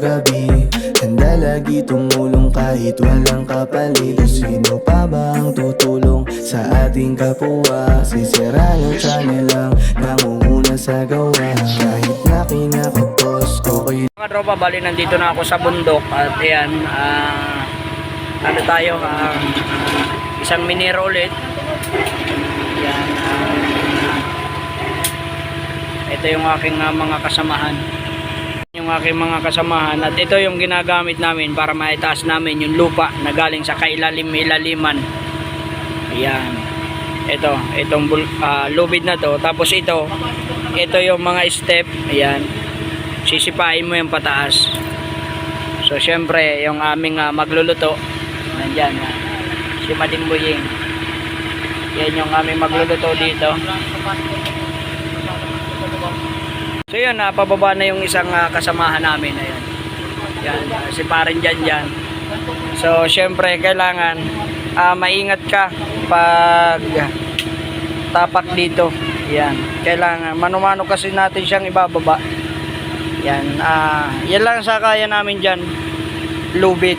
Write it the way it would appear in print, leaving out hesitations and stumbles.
gabi. Handa lagi tumulong kahit walang kapalit. Sino pa ba ang tutulong sa ating kapwa? Sisira yung channel lang, nangunguna sa gawa. Kahit na kinakapos, okay. Mga tropa, bali nandito na ako sa bundok. At ayan, ano tayo, isang minero ulit. Ayan, ito yung aking mga kasamahan. Yung aking mga kasamahan. At ito yung ginagamit namin para maitaas namin yung lupa na galing sa kailalim-ilaliman. Ayan. Itong lubid na to. Tapos ito yung mga step. Ayan. Sisipain mo yung pataas. So syempre yung aming magluluto. Nandyan. Si Mading Buying. Yan yung aming magluluto dito. So yun, pababa na yung isang kasamahan namin. Ayan. Yan, si Parin dyan. So syempre kailangan maingat ka pag tapak dito. Yan, kailangan mano-mano kasi natin siyang ibababa. Yan, yan lang sa kaya namin dyan, lubid.